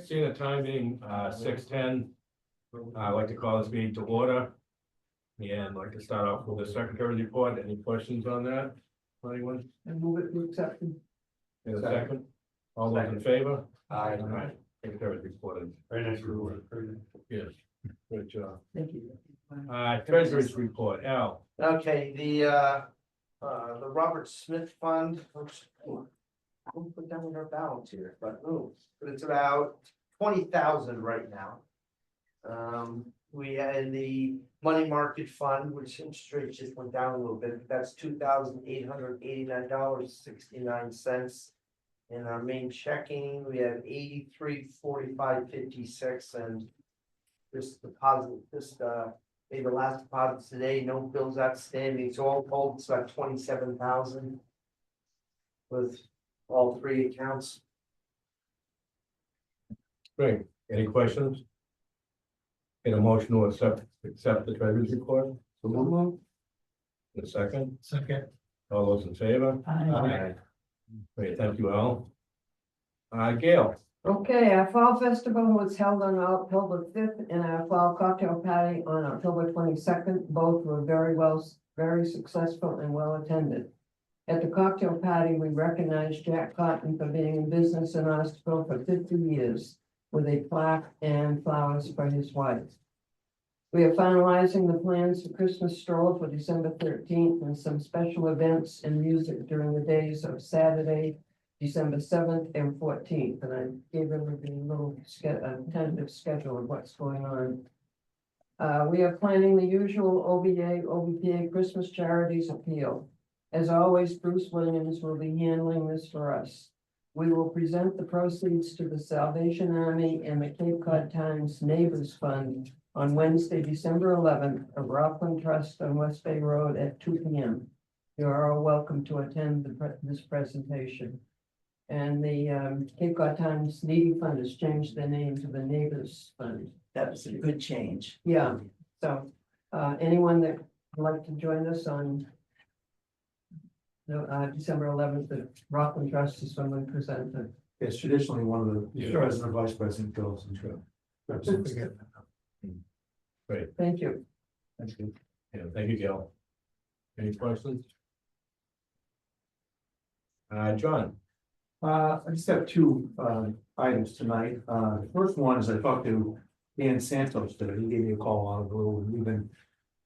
seeing the time being 6:10, I'd like to call this meeting to order. And I'd like to start off with the secretary's report. Any questions on that? Anyone? And move it to acceptance. In a second? All those in favor? Aye. All right. Secretary's report is, Very nice report. yes, good job. Thank you. Treasurer's report, Al. Okay, the Robert Smith Fund, which, we'll put down our balance here, but it's about 20,000 right now. We had the money market fund, which interest rates just went down a little bit, that's $2,889.69. In our main checking, we have 83.4556, and this deposit, made the last deposit today, no bills outstanding, so all told, it's about 27,000. With all three accounts. Great. Any questions? Get a motion to accept the treasurer's report? So move. In a second? Second. All those in favor? Aye. Great, thank you, Al. Gail. Okay, our fall festival was held on October 5th and our fall cocktail party on October 22nd. Both were very successful and well attended. At the cocktail party, we recognized Jack Cotton for being in business in Osterville for 50 years with a plaque and flowers for his wife. We are finalizing the plans for Christmas stroll for December 13th and some special events and music during the days of Saturday, December 7th and 14th. And I gave everybody a little tentative schedule of what's going on. We are planning the usual OBPA Christmas Charities Appeal. As always, Bruce Williams will be handling this for us. We will present the proceeds to the Salvation Army and the Cape Cod Times Neighbors Fund on Wednesday, December 11th, at Rockland Trust on West Bay Road at 2 p.m. You are all welcome to attend this presentation. And the Cape Cod Times Needy Fund has changed their name to the Neighbors Fund. That was a good change. Yeah, so anyone that would like to join us on December 11th, the Rockland Trust is when we present it. It's traditionally one of the Yeah. president or vice president goes and represents. Great, Thank you. That's good. yeah, thank you, Gail. Any questions? John. I just have two items tonight. The first one is I talked to Dan Santos today. He gave me a call out of the blue, and we've been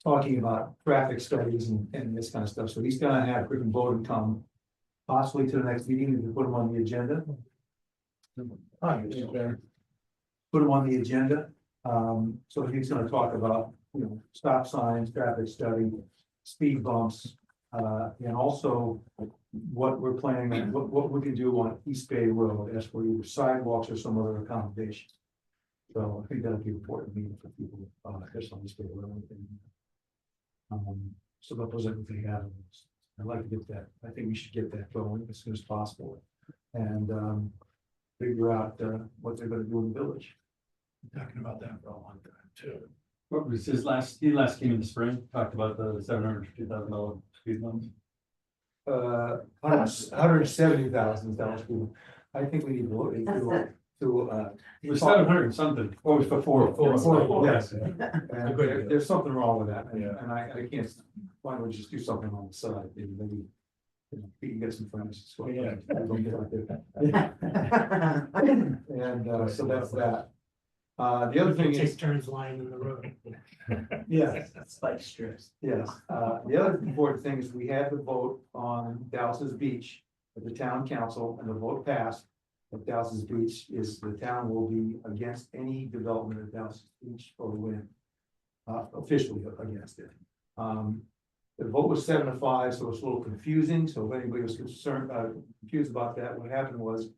talking about traffic studies and this kind of stuff. So he's gonna have Griffin Bowden come possibly to the next meeting to put him on the agenda. Put him on the agenda. So he's gonna talk about, stop signs, traffic study, speed bumps, and also what we're planning, on what we can do on East Bay Road as for either sidewalks or some other accommodation. So I think that'll be an important meeting for people, especially on East Bay Road. So that was everything out of this. I'd like to get that, I think we should get that going as soon as possible. And figure out what they're gonna do in the village. Talking about that for a long time too. What was he last came in the spring, talked about the $750,000 speed bumps. $170,000. I think we need to look into It was 700 something, or it was before. yes. Yeah. And there's something wrong with that, Yeah. and I can't, why don't we just do something on the side, maybe. We can get some friends. Yeah. And so that's that. The other thing is, turns lying in the road. yeah, Spike strips. yes, the other important thing is we had the vote on Dallas's Beach at the town council, and the vote passed. That Dallas's Beach is, the town will be against any development of Dallas's Beach or win. Officially against it. The vote was 7-5, so it's a little confusing, so if anybody was confused about that, what happened was.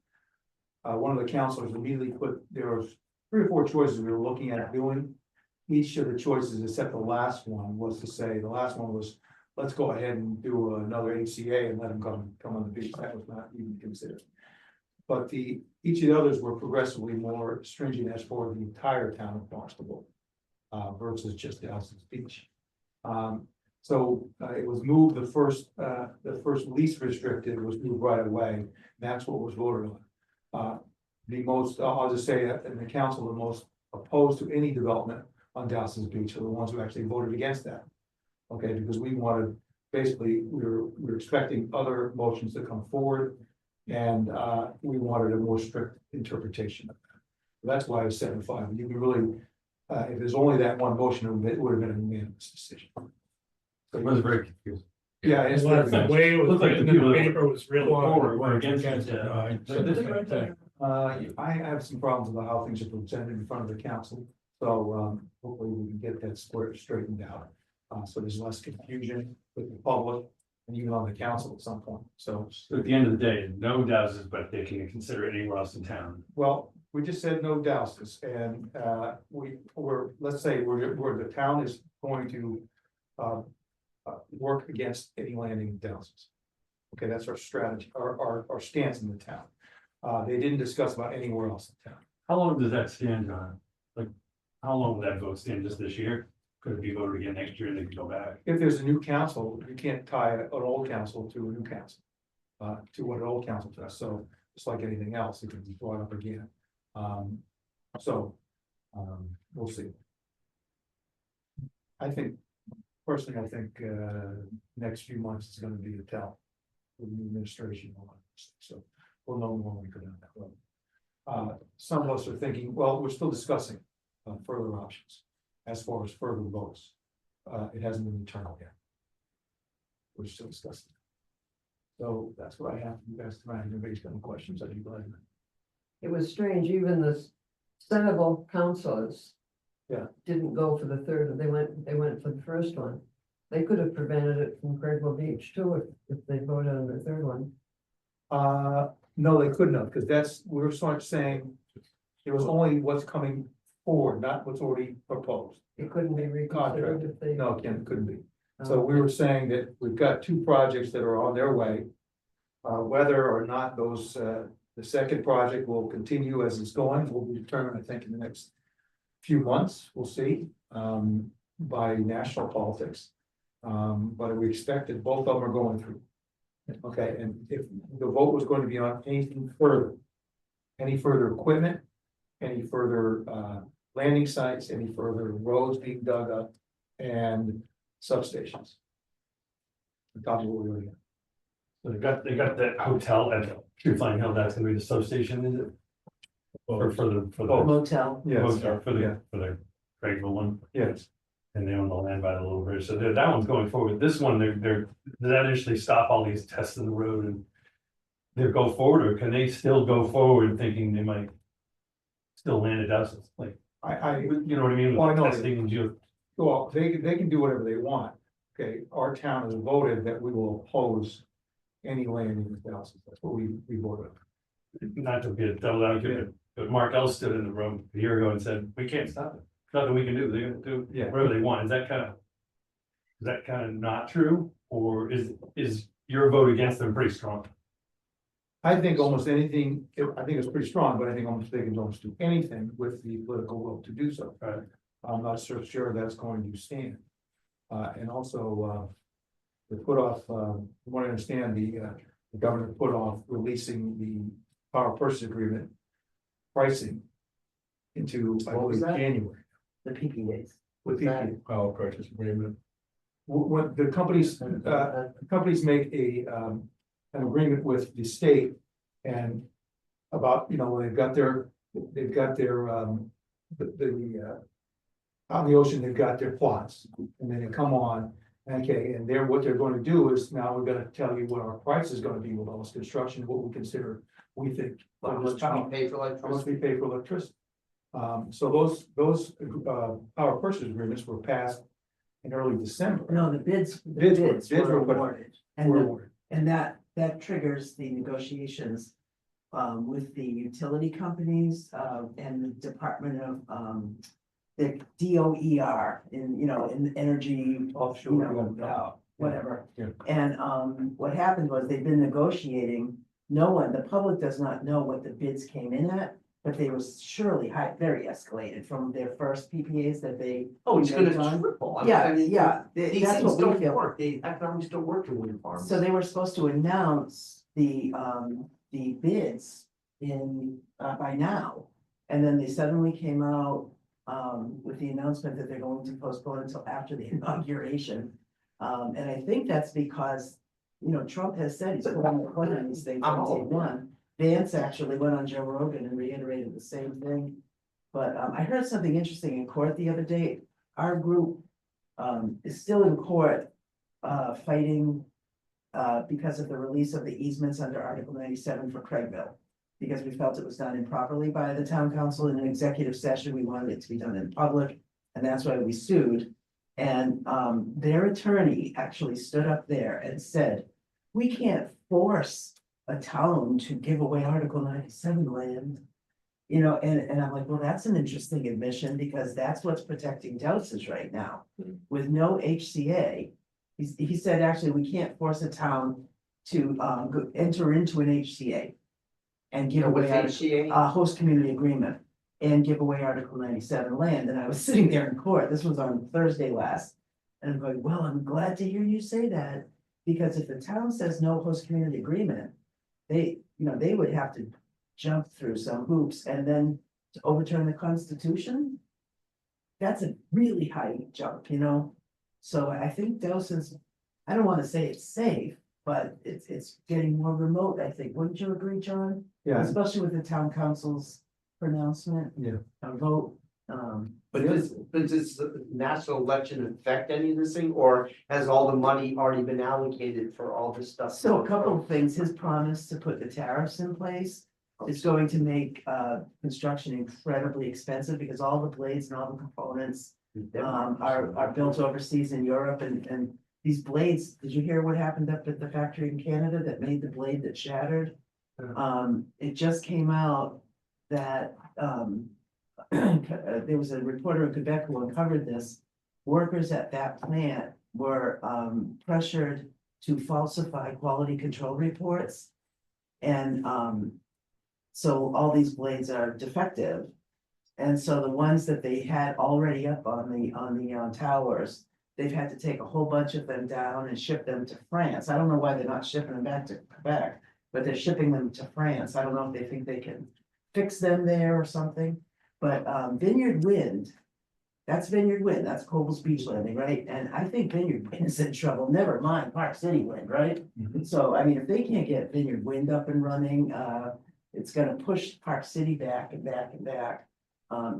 One of the councilors immediately there were 3 or 4 choices we were looking at doing. Each of the choices, except the last one, was to say, the last one was, let's go ahead and do another HCA and let them come on the beach. That was not even considered. But each of the others were progressively more stringent as for the entire town of Barnstable, versus just Dallas's Beach. So it was moved, the first least restricted was moved right away. That's what was voted on. the most, I'll just say that in the council, the most opposed to any development on Dowson's Beach are the ones who actually voted against that. Okay, because we wanted, basically, we're expecting other motions to come forward. And we wanted a more strict interpretation of that. That's why I was 7-5. You can really, if there's only that one motion, it would have been a unanimous decision. It was very confusing. Yeah, it's Well, very the way it was Looked like the written in people the that paper was really. Forward, were against it, it. No, I said the same thing. I have some problems with how things are presented in front of the council, so hopefully we can get that straightened out. So there's less confusion with the public and even on the council at some point, so. So at the end of the day, no douses, but they can consider it anywhere else in town. Well, we just said no douses, and let's say the town is going to work against any landing douses. Okay, that's our strategy, our stance in the town. They didn't discuss about anywhere else in town. How long does that stand, John? Like, how long will that vote stand, just this year? Could it be voted again next year and they can go back? If there's a new council, you can't tie an old council to a new council. To what an old council does, so just like anything else, it can be brought up again. We'll see. I think, personally, I think next few months is gonna be a tell. With the new administration, and all that stuff. So we'll know more when we go down that road. Some of us are thinking, well, we're still discussing further options as far as further votes. It hasn't been determined yet. We're still discussing. So that's what I have for you guys tonight. Anybody's got any questions, I'd be glad to. It was strange, even the Senate councilors. Yeah. Didn't go for the third, they went for the first one. They could have prevented it from Craigsville Beach too, if they voted on the third one. No, they couldn't have, because we were sort of saying it was only what's coming forward, not what's already proposed. It couldn't be reconsidered if they. No, Ken, it couldn't be. So we were saying that we've got two projects that are on their way. Whether or not those, the second project will continue as it's going will be determined, I think, in the next few months, we'll see, by national politics. But we expect that both of them are going through. Okay, and if the vote was going to be on anything further, any further equipment, any further landing sites, any further roads being dug up, and substations. On top of what we already have. So they got that hotel at True Flying Hill, that's gonna be the substation, is it? Or for the Motel. Yes, for the Craigsville one, yes. and they own the land by the little bridge, so that one's going forward. This one, does that initially stop all these tests in the road and they go forward, or can they still go forward thinking they might still land at Dowson's, like, you know what I mean? Well, I know. Testing and Well, they can do whatever they want. Okay, our town has voted that we will oppose any landing with thousands. That's what we voted. not to be a double advocate, but Mark Ellis stood in the room a year ago and said, we can't stop it. Nothing we can do. They're gonna do Yeah. whatever they want. Is that kind of not true? Or is your vote against them pretty strong? I think almost anything, I think it's pretty strong, but I think almost they can almost do anything with the political will to do so. Right. I'm not so sure that's going to stand. And also, they put off, from what I understand, the governor put off releasing the power purchase agreement pricing into, I What was believe, that? January. The PPAs. With the, Power purchase agreement. what the companies make an agreement with the state and about, they've got their, out in the ocean, they've got their plots, and then they come on, okay, and what they're going to do is now we're gonna tell you what our price is gonna be with all this construction, what we consider, we think. How much we pay for How much electricity? we pay for electricity. So those power purchase agreements were passed in early December. No, the bids Bids were put- awarded. And that triggers the negotiations with the utility companies and the Department of the DOER in the energy, Offshore. whatever. Yeah. And what happened was they've been negotiating. The public does not know what the bids came in at, but they was surely very escalated from their first PPAs that they. Oh, it's gonna Done. triple. I Yeah, mean, yeah, These that's things what we don't feel. work, the economics don't work in wind farms. So they were supposed to announce the bids by now. And then they suddenly came out, with the announcement that they're going to postpone until after the inauguration. And I think that's because, you know, Trump has said he's put on these things on day one. Vance actually went on Joe Rogan and reiterated the same thing. But, I heard something interesting in court the other day. Our group, is still in court, fighting, because of the release of the easements under Article 97 for Craigville. Because we felt it was done improperly by the town council in an executive session. We wanted it to be done in public, and that's why we sued. And their attorney actually stood up there and said, we can't force a town to give away Article 97 land. You know, and I'm like, well, that's an interesting admission, because that's what's protecting Dowses right now. With no HCA, he said, actually, we can't force a town to enter into an HCA. And give away host community agreement and give away Article 97 land. And I was sitting there in court, this was on Thursday last. And I'm going, well, I'm glad to hear you say that, because if the town says no host community agreement, they would have to jump through some hoops, and then to overturn the Constitution. That's a really high jump, you know? So I think Dowson's, I don't want to say it's safe, but it's getting more remote, I think. Wouldn't you agree, John? Yeah, Especially with the town council's pronouncement, yeah. a vote, But does the national election affect any of this thing, or has all the money already been allocated for all this stuff? so a couple of things, his promise to put the tariffs in place is going to make construction incredibly expensive, because all the blades and all the components are built overseas in Europe, and these blades, did you hear what happened up at the factory in Canada that made the blade that shattered? It just came out that there was a reporter in Quebec who uncovered this. Workers at that plant were pressured to falsify quality control reports. And so all these blades are defective. And so the ones that they had already up on the towers, they've had to take a whole bunch of them down and ship them to France. I don't know why they're not shipping them back to Quebec, but they're shipping them to France. I don't know if they think they can fix them there or something. But Vineyard Wind, that's Coble's Beach Landing, right? And I think Vineyard Wind is in trouble, never mind Park City Wind, right? So, I mean, if they can't get Vineyard Wind up and running, it's gonna push Park City back and back and back.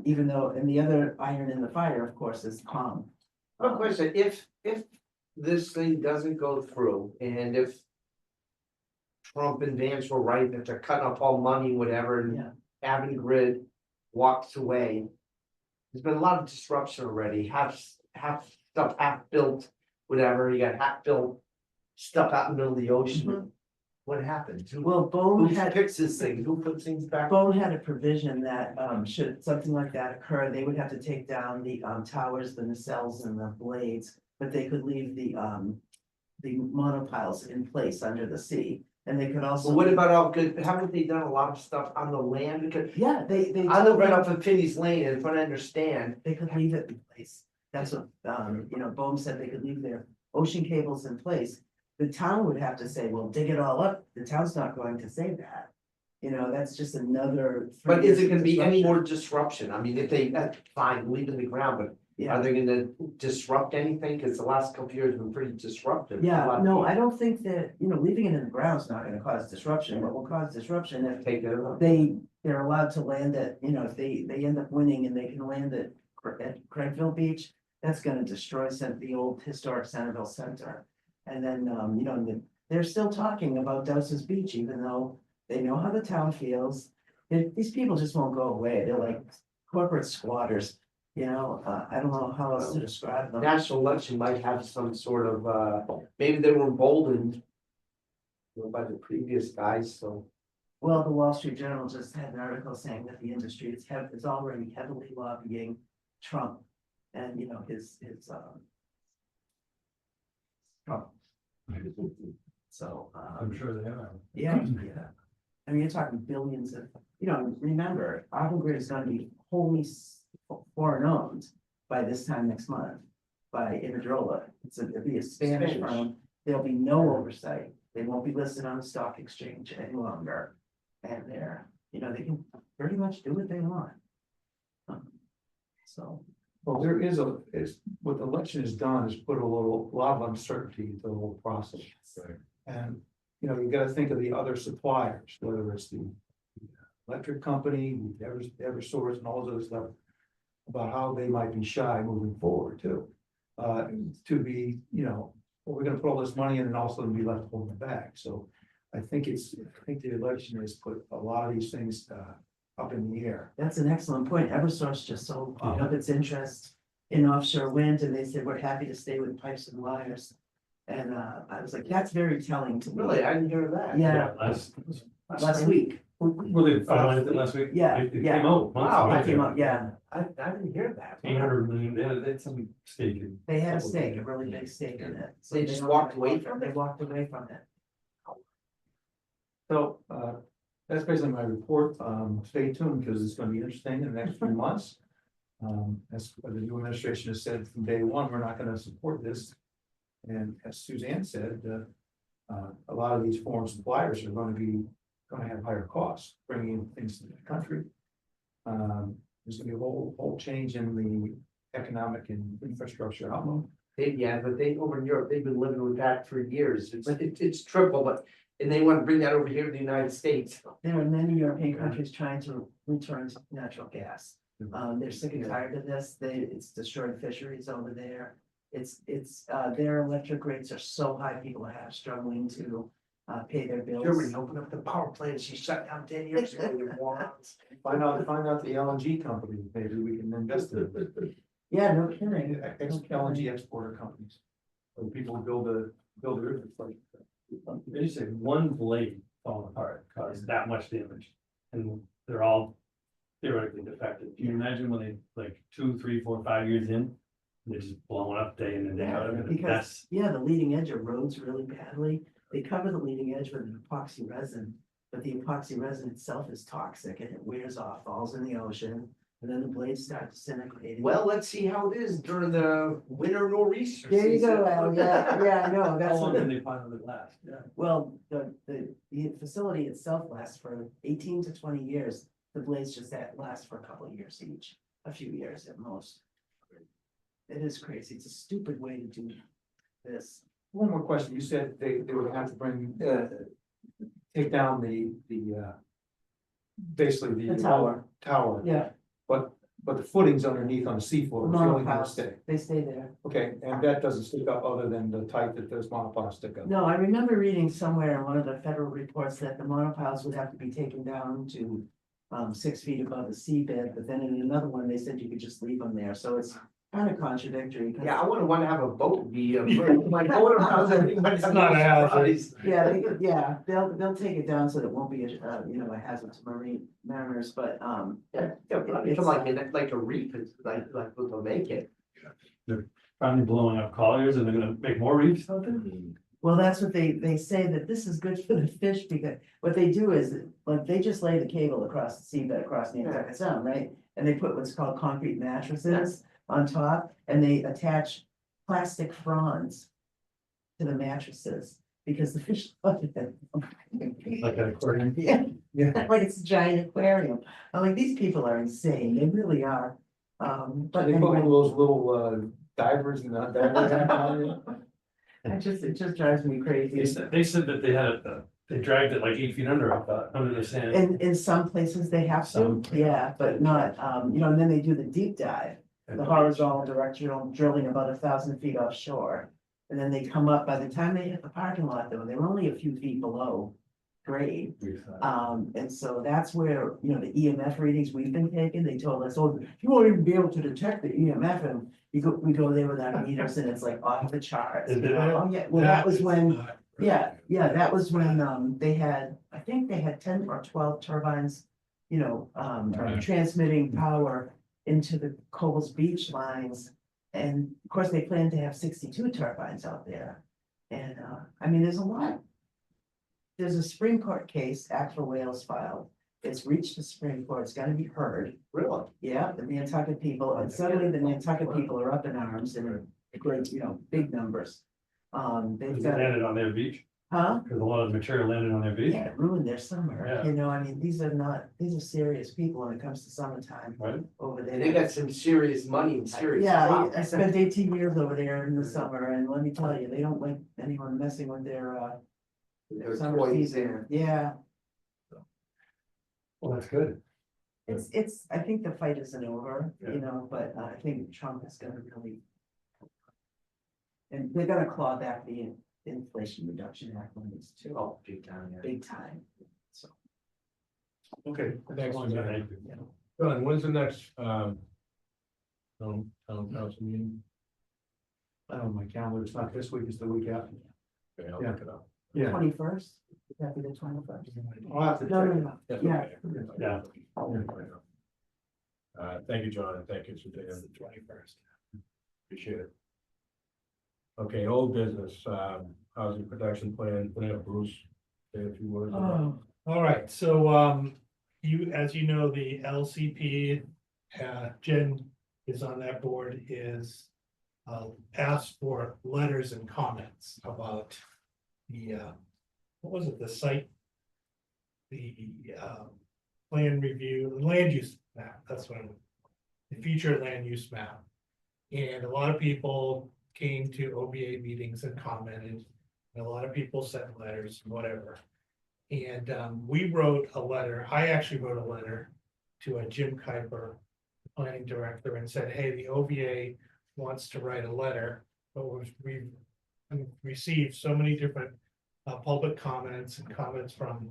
Even though, and the other iron in the fire, of course, is Palm. One question, if this thing doesn't go through, and if Trump and Vance were right, that they're cutting up all money, whatever, and Yeah. Avangrid walks away. There's been a lot of disruption already, half stuff half built, whatever, you got half built stuff out in the middle of the ocean. What happened? Well, Bone Who had, fixes things? Who puts things back? Bone had a provision that, should something like that occur, they would have to take down the, towers, the nacelles and the blades, but they could leave the monopiles in place under the sea. And they could also. But what about all good, haven't they done a lot of stuff on the land? Because Yeah, they. I live right off of Finney's Lane, and from what I understand, They could leave it in place. That's what, Bohm said they could leave their ocean cables in place. The town would have to say, well, dig it all up. The town's not going to say that. That's just another. but is it gonna be any disruption. more disruption? I mean, if they, that's fine, leave it in the ground, but Yeah, are they gonna disrupt anything? Cause the last couple of years have been pretty disruptive. for a lot yeah, of no, people. I don't think that, leaving it in the ground is not gonna cause disruption. What will cause disruption if Take it out. they're allowed to land at, if they end up winning and they can land at Craigville Beach, that's gonna destroy the old historic Centerville Center. And then, they're still talking about Dowses Beach, even though they know how the town feels. These people just won't go away. They're like corporate squatters, I don't know how else to describe them. National election might have some sort of, maybe they were emboldened. By the previous guys, so. Well, the Wall Street Journal just had an article saying that the industry is already heavily lobbying Trump and, his Trump. So, I'm sure they are. yeah. I mean, you're talking billions of, remember, Avangrid is gonna be wholly foreign owned by this time next month. By Iberdrola, it'll be a Spanish Spanish. firm, there'll be no oversight, they won't be listed on the stock exchange any longer. And they're, you know, they can pretty much do what they want. So, Well, there is what the election has done is put a lot of uncertainty into the whole process. Right. And, you know, you gotta think of the other suppliers, whether it's the electric company, the Eversource and all those other stuff. About how they might be shy moving forward too. To be, you know, well, we're gonna put all this money in and also be left holding the bag, so. I think the election has put a lot of these things up in the air. that's an excellent point. Eversource just sold all of its interest in offshore wind, and they said, we're happy to stay with pipes and wires. And I was like, that's very telling to me. Really, I didn't hear that. Yeah, last week, Were they finalized it last week? Yeah, It yeah. came out. Wow, I came up, yeah, I didn't hear that. 800 million, they had some stake in. they had a stake, a really big stake in it. So They just don't- walked away from They it? walked away from it. So, that's basically my report, stay tuned, because it's gonna be interesting in the next few months. As the new administration has said from day one, we're not gonna support this. And as Suzanne said, a lot of these foreign suppliers are gonna have higher costs, bringing in things to the country. There's gonna be a whole change in the economic and infrastructure outlook. But they, over in Europe, they've been living with that for years, it's triple, but, and they want to bring that over here to the United States. There are many European countries trying to return to natural gas. They're sick and tired of this. It's destroyed fisheries over there. Their electric rates are so high, people are struggling to pay their bills. Germany opened up the power plant, she shut down 10 years ago, you morons. Find out the LNG company, maybe we can invest in it. Yeah, no kidding. LNG exporter companies. Or people build a like. They just say one blade falling apart caused that much damage, and they're all theoretically defective. Can you imagine when they, like, 2, 3, 4, 5 years in, they're just blowing up day in and day out? I mean, Because, that's, yeah, the leading edge erodes really badly. They cover the leading edge with an epoxy resin, but the epoxy resin itself is toxic and it wears off, falls in the ocean, and then the blades start disintegrating. Well, let's see how it is during the winter nor'easter. There you season. go, Al. Yeah, I know, how that's long what, can they finally last? Yeah. well, the facility itself lasts for 18 to 20 years. The blades just last for a couple of years each, a few years at most. It is crazy. It's a stupid way to do this. One more question, you said they would have to take down basically The tower. Tower, Yeah, but the footings underneath on the seafloor, is the only gonna monopiles, stay. they stay there. Okay, and that doesn't stick up other than the type that those monopiles stick up. No, I remember reading somewhere in one of the federal reports that the monopiles would have to be taken down to 6 feet above the seabed, but then in another one, they said you could just leave them there, so it's kind of contradictory. 'cause- Yeah, I wouldn't want to have a boat be, like going around everybody. It's not a hazard. Yeah, they'll take it down so that it won't be a hazard to marine mariners, but Yeah, it's like a reef, it's like what they'll make it. Finally blowing up colliers, and they're gonna make more reefs out there? well, that's what they say, that this is good for the fish, because what they do is, like, they just lay the cable across the seabed, across the entire sound, right? And they put what's called concrete mattresses on top, and they attach plastic fronds to the mattresses, because the fish love it. Like an aquarium? Yeah, Yeah. like it's a giant aquarium. I'm like, these people are insane, they really are. But They put one anyway, of those little divers in the divers. it just drives me crazy. They said that they dragged it like 8 feet under, I thought, under the sand. In some places they have to, Some. yeah, but not, and then they do the deep dive, the horizontal directional drilling about 1,000 feet offshore. And then they come up, by the time they hit the parking lot though, they're only a few feet below grade. And so that's where, the EMF readings we've been taking, they told us, oh, you won't even be able to detect the EMF, and we go there with our meters and it's like off the charts. Is it? Oh, yeah, well, that was when, that was when, they had, I think they had 10 or 12 turbines, transmitting power into the Coles Beach lines. And of course, they plan to have 62 turbines out there. And, there's a lot. There's a Supreme Court case, Act for Wales filed. It's reached the Supreme Court, it's gonna be heard. Really? Yeah, the Nantucket people, and suddenly the Nantucket people are up in arms and great, big numbers. They've Is it got, landed on their beach? Huh? Because a lot of material landed on their beach, Yeah, it ruined their summer, Yeah. you know, I mean, these are serious people when it comes to summertime right? over there. And they got some serious money and serious. Yeah, property. I spent 18 years over there in the summer, and let me tell you, they don't like anyone messing with their Their summer toys season. there. Yeah, Well, that's good. it's, I think the fight isn't over, Yeah. you know, but I think Trump is gonna really. And they're gonna claw back the Inflation Reduction Act monies too, Oh, big time, yeah. big time, so. Okay. Thanks, Well, Suzanne. thank you. John, when's the next, town council meeting? I don't know, my calendar, it's not this week, it's the week after. Okay, I'll Yeah. look it up. Yeah. 21st, that'd be the 21st. I'll have to No, check. no, That's Yeah. okay. Yeah. Thank you, John, and thank you, Suzanne. It's the 21st. Appreciate it. Okay, old business, housing production plan, can I have Bruce say a few words? on that? All right, so, as you know, the LCP, Jen is on that board, is. Asked for letters and comments about the, what was it, the site? The, plan review, the land use map, that's what I'm. The future land use map. And a lot of people came to OBA meetings and commented, and a lot of people sent letters, whatever. And we wrote a letter, I actually wrote a letter to a Jim Kuiper, the planning director, and said, hey, the OVA wants to write a letter, but we've received so many different public comments and comments from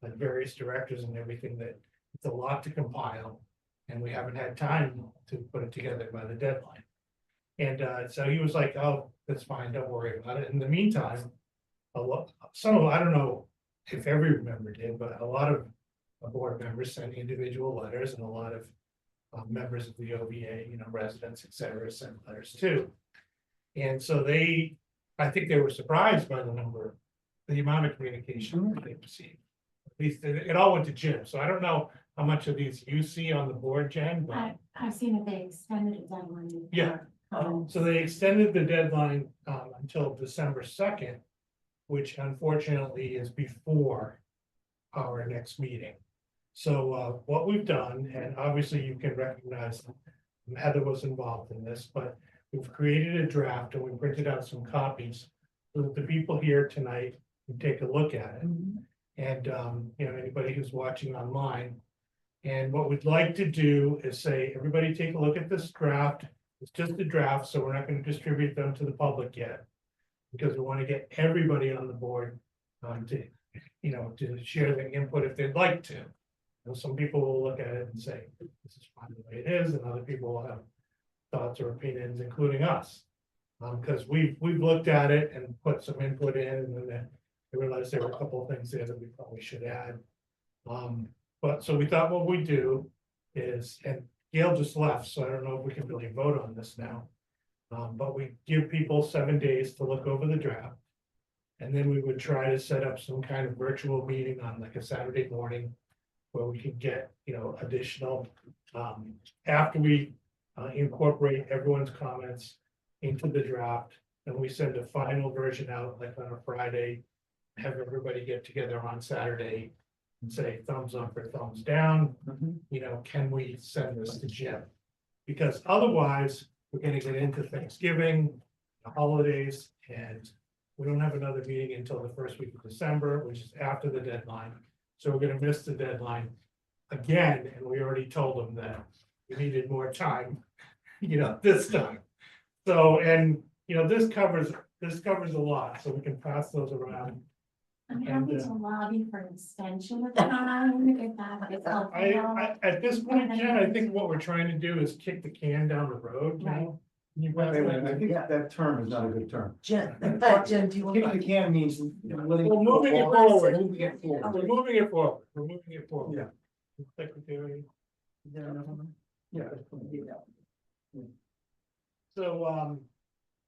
like various directors and everything that it's a lot to compile, and we haven't had time to put it together by the deadline. And so he was like, oh, that's fine, don't worry about it. In the meantime, I don't know if every member did, but a lot of board members sent individual letters, and a lot of members of the OVA, you know, residents, et cetera, sent letters too. And so I think they were surprised by the amount of communication that they received. At least it all went to Jim, so I don't know how much of these you see on the board, Jen, but. I've seen that they extended it deadline. Yeah. So they extended the deadline until December 2nd, which unfortunately is before our next meeting. So what we've done, and obviously you can recognize Heather was involved in this, but we've created a draft and we printed out some copies so that the people here tonight can take a look at it. And you know, anybody who's watching online. And what we'd like to do is say, everybody take a look at this draft. It's just a draft, so we're not going to distribute them to the public yet. Because we want to get everybody on the board to, you know, to share their input if they'd like to. You know, some people will look at it and say, this is fine the way it is, and other people will have thoughts or opinions, including us. Because we've looked at it and put some input in, and then I realized there were a couple of things there that we probably should add. But so we thought what we do is, and Gail just left, so I don't know if we can really vote on this now. But we give people 7 days to look over the draft. And then we would try to set up some kind of virtual meeting on like a Saturday morning. Where we can get, you know, additional, after we incorporate everyone's comments into the draft. And we send a final version out like on a Friday. Have everybody get together on Saturday and say thumbs up or thumbs down. You know, can we send this to Jim? Because otherwise, we're gonna get into Thanksgiving, the holidays, and we don't have another meeting until the first week of December, which is after the deadline. So we're gonna miss the deadline again, and we already told them that we needed more time, you know, this time. So, and, you know, this covers a lot, so we can pass those around. I'm happy to lobby for an extension of time if that is helpful. At this point, Jen, I think what we're trying to do is kick the can down the road, you know? You Wait, guys- wait, wait, I think that term is not a good term. Jen, Jen, do you want? Kicking the can means. letting We're it moving it go forward. Moving it forward. We're moving it forward, we're moving it forward. Yeah. Secretary. Is there another one? Yeah. So,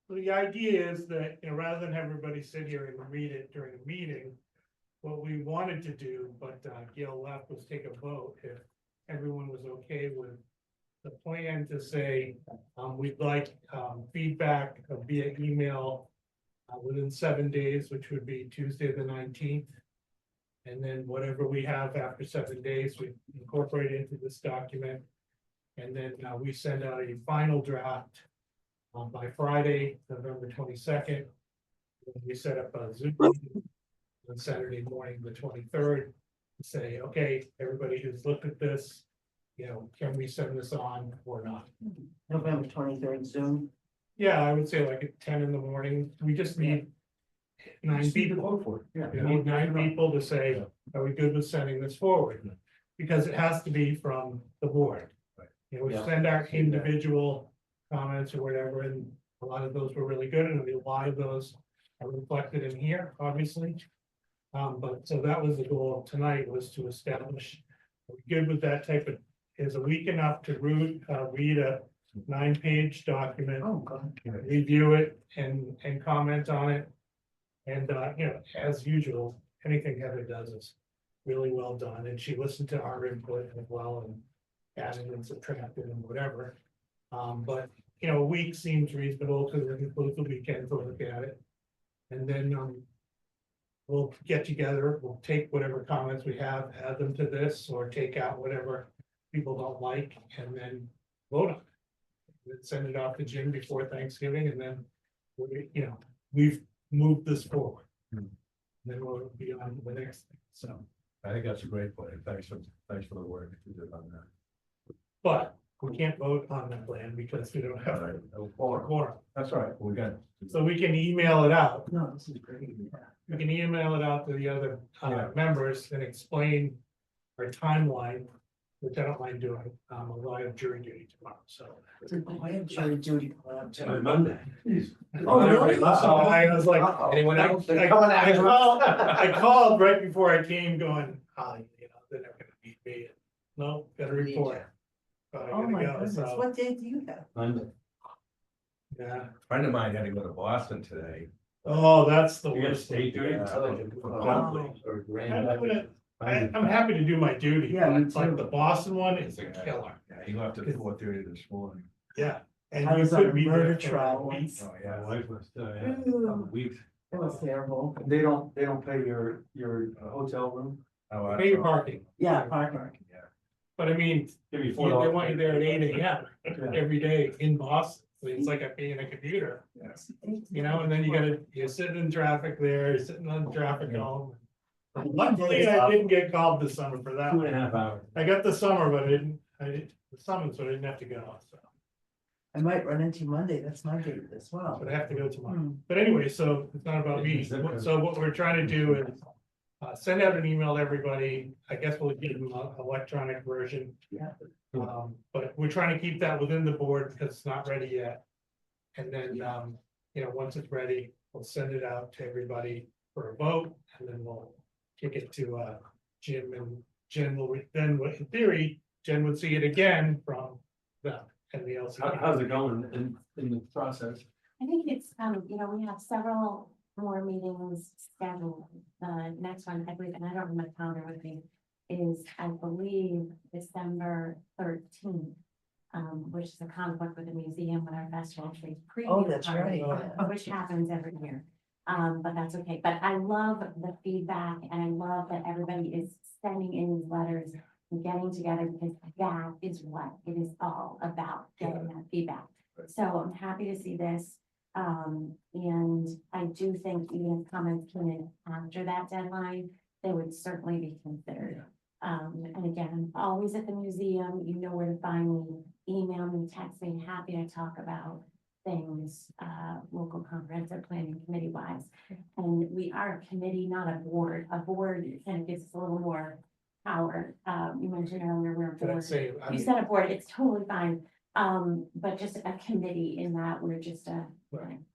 so the idea is that, you know, rather than have everybody sit here and read it during a meeting. What we wanted to do, but Gail left, was take a vote if everyone was okay with the plan to say, we'd like feedback via email within 7 days, which would be Tuesday, the 19th. And then whatever we have after 7 days, we incorporate into this document. And then we send out a final draft by Friday, November 22nd. We set up a Zoom meeting on Saturday morning, the 23rd, to say, okay, everybody who's looked at this, can we send this on or not? November 23rd Zoom. Yeah, I would say like at 10 in the morning. We just need 9 people. for it, yeah. We need 9 people to say, are we good with sending this forward? Because it has to be from the board. We Yeah. send our individual comments or whatever, and a lot of those were really good, and a lot of those are reflected in here, obviously. But so that was the goal of tonight, was to establish, are we good with that type of, is a week enough to read a 9-page document, Oh, God. review it and comment on it. And, as usual, anything Heather does is really well done, and she listened to our input as well and added and subtracted and whatever. But, a week seems reasonable because it includes the weekend to look at it. And then, we'll get together, we'll take whatever comments we have, add them to this, or take out whatever people don't like, and then vote on it. Then send it off to Jim before Thanksgiving, and then we've moved this forward. Then we'll be on to the next thing, so. I think that's a great plan. Thanks for the work that you did on that. But we can't vote on the plan because we don't have a quorum. That's all right, we got. So we can email it out. No, this is great. We can email it out to the other Yeah. members and explain our timeline, which I don't mind doing. Although I have jury duty tomorrow, so. I have jury duty. Monday. Oh, really? So I was like, Anyone I- else? They're coming I after us. called, I called right before I came going, they're not gonna beat me. No, gotta We need report. But I Oh, gotta my go, goodness. so, What day do you have? Monday. yeah. A friend of mine had to go to Boston today. Oh, that's the You got worst. state duty? I'm happy to do my duty, Yeah, me but like too. the Boston one is a killer. Yeah, he left at 4:30 this morning. Yeah. And I you was on a could be murder there for trial a week. once. Oh, My yeah. wife was, Ooh. couple weeks. It was terrible. They don't pay your hotel room? Oh, I- Pay your parking, Yeah, parking. Yeah. but I mean, Give me they $4. want you there at 8 AM every day in Boston. So it's like I'm being a commuter, and then you're sitting in traffic there, you're sitting on traffic home. Luckily, I didn't get called this summer for that. 2.5 hours. I got the summer, but I didn't the summons, so I didn't have to go, so, I might run into you Monday. That's my date as well. but I have to go tomorrow. Hmm. But anyway, so it's not about me. So what we're trying to do is send out an email to everybody. I guess we'll give them an electronic version. Yeah. But we're trying to keep that within the board because it's not ready yet. And then, once it's ready, we'll send it out to everybody for a vote, and then we'll kick it to Jim, and Jen will, then in theory, Jen would see it again from them and the LCD. How's it going in the process? I think it's, we have several more meetings scheduled. The next one, I believe, and I don't remember the calendar with me, is, I believe, December 13th. Which is a conflict with the museum with our festival trees. Oh, preview that's party, right. Which happens every year. But that's okay. But I love the feedback, and I love that everybody is sending in these letters and getting together, because that is what it is all about, getting that feedback. So I'm happy to see this. And I do think even if comments came in after that deadline, they would certainly be considered. And again, I'm always at the museum, you know where to find me, email me, text me, happy to talk about things, local comprehensive planning committee wise. And we are a committee, not a board. A board kind of gives us a little more power. You mentioned earlier, we're a But I'd board. say, I You mean, said a board, it's totally fine. But just a committee in that we're just a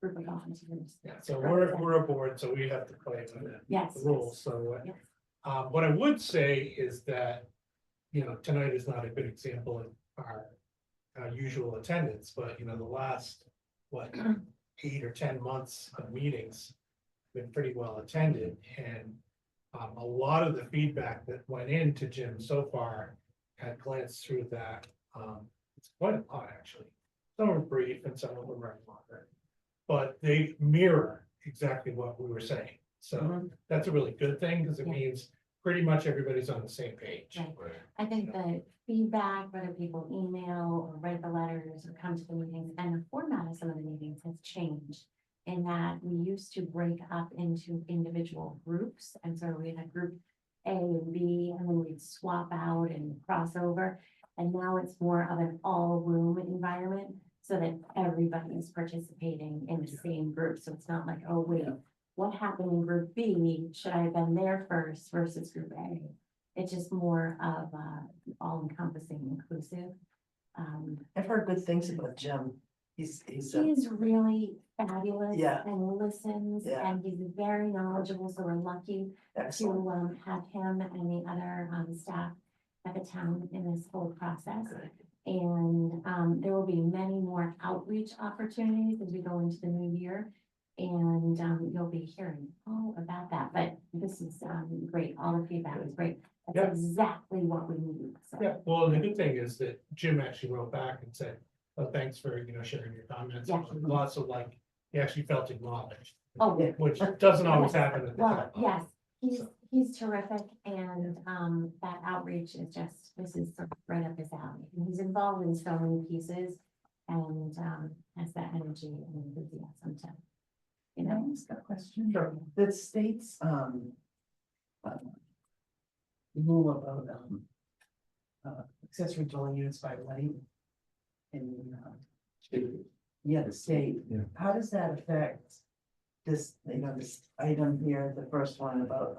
group of volunteers. yeah, so we're a board, so we have to play by the Yes. rules, so. Yes. What I would say is that, tonight is not a good example of our usual attendance, but, the last, 8 or 10 months of meetings been pretty well attended, and a lot of the feedback that went into Jim so far, had glanced through that. It's quite a lot, actually. Some are brief and some of them are longer, but they mirror exactly what we were saying. So Mhm. that's a really good thing, because it Yeah. means pretty much everybody's on the same page. Right. I think the feedback, whether people email or write the letters or come to the meetings, and the format of some of the meetings has changed. In that we used to break up into individual groups, and so we had group A and B, and then we'd swap out and cross over. And now it's more of an all-room environment, so that everybody is participating in the same group, so it's not like, oh, wait, what happened in group B? Should I have been there first versus group A? It's just more of all-encompassing, inclusive. I've heard good things about Jim. He's, He's really fabulous. Yeah. And listens, Yeah. and he's very knowledgeable, so we're lucky excellent. to have him and the other staff at the town in this whole process. Good. And there will be many more outreach opportunities as we go into the new year. And you'll be hearing all about that, but this is great, all the feedback is great. Yeah. That's exactly what we need, so. Yeah, well, the good thing is that Jim actually wrote back and said, oh, thanks for, sharing your comments. Yeah. Lots of like, he actually felt acknowledged, Oh, Yeah. which doesn't always happen at the well, top. yes, he's terrific, and that outreach is just, this is sort of right up his alley. And he's involved in so many pieces, and has that energy and enthusiasm to, Can I ask a question? Sure. The state's, rule about, accessory dwelling units by right. And, yeah, the state, Yeah. how does that affect this, this item here, the first one about,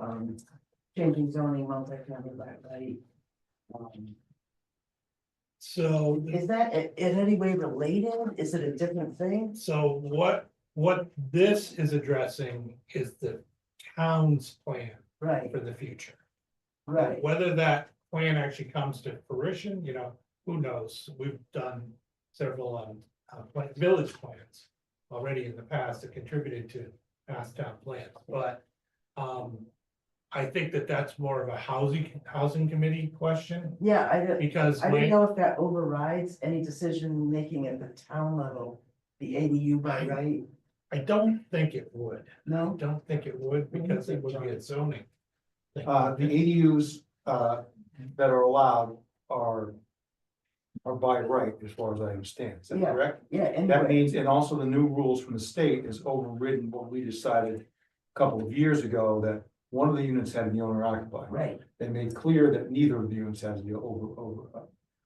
changing zoning multi-family by right? So, Is that in any way related? Is it a different thing? so what this is addressing is the town's plan Right, for the future. right, Whether that plan actually comes to fruition, who knows? We've done several village plans already in the past that contributed to past town plans, but I think that that's more of a housing committee question, yeah, because I didn't my, know if that overrides any decision making at the town level, the ADU by right, I don't think it would. I no? don't think it would, because it would be a zoning thing. The ADUs, that are allowed are by right, as far as I understand, is that Yeah. correct? Yeah, That anyway, means, and also the new rules from the state is overridden what we decided a couple of years ago, that one of the units had to be owner occupied. right, They made clear that neither of the units has to be owner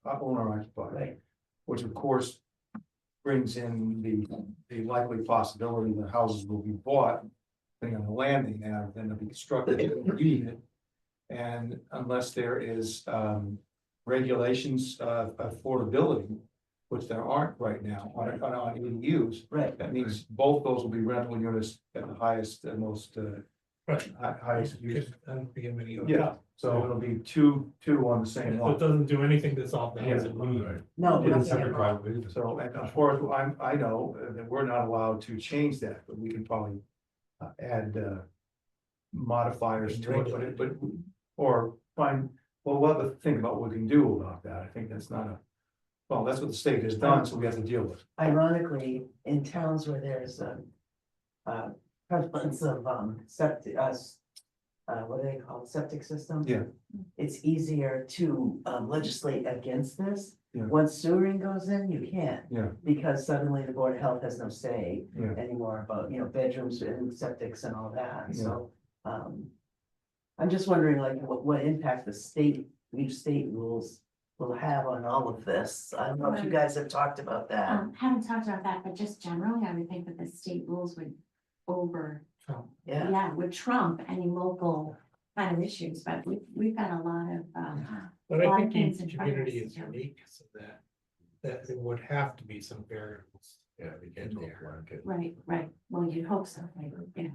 occupied. right, Which of course brings in the likely possibility that houses will be bought, depending on the land they have, then they'll be constructed in a unit. And unless there is regulations of affordability, which there aren't right now on ADUs, right. that means both those will be rental units at the highest and most Right. highest use. Could be a mini Yeah, hotel. so it'll be two on the same It lot. doesn't do anything to solve the Yeah, housing. No, in nothing separate at all. driveways. So, and as far as I know, that we're not allowed to change that, but we can probably add modifiers to it, but, or find, well, we'll have to think about what we can do about that. I think that's not a, well, that's what the state has done, so we have to deal with. Ironically, in towns where there's prevalence of septic, what do they call it, septic system? Yeah. It's easier to legislate against this. Yeah. Once sewering goes in, you can't. Yeah. Because suddenly the Board of Health has no say Yeah. anymore about, bedrooms and septics and all that, so. I'm just wondering like what impact the state, new state rules will have on all of this. I don't know if you guys have talked about that. Haven't talked about that, but just generally, I would think that the state rules would Yeah, would trump any local kind of issues, but we've got a lot of, But lot I of think things each in front of community us, is yeah. unique, so that there would have to be some variables. Yeah, we can't talk blanket. right, well, you'd hope so, right, yeah.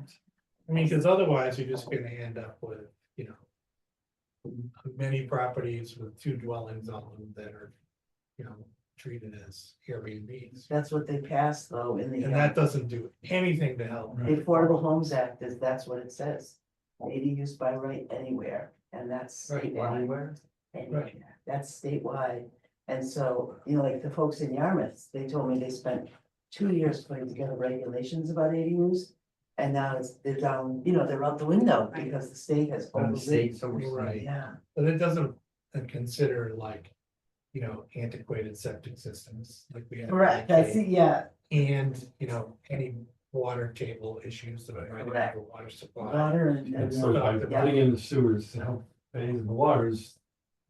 I mean, because otherwise you're just gonna end up with, many properties with two dwellings on them that are, treated as Airbnbs. that's what they passed though in And that doesn't do anything to help. the Affordable Homes Act that's what it says. ADUs by right anywhere, and that's Right, statewide. Anywhere? Anywhere. That's statewide, and so, like the folks in Yarmouth, they told me they spent 2 years putting together regulations about ADUs. And now they're down, they're out the window because the state has overridden. Right. Yeah, But it doesn't consider like, antiquated septic systems like we have. correct, I see, yeah, And, any water table issues that might have Correct. a water supply. water And and. so by yeah. putting in the sewers to help pay the waters,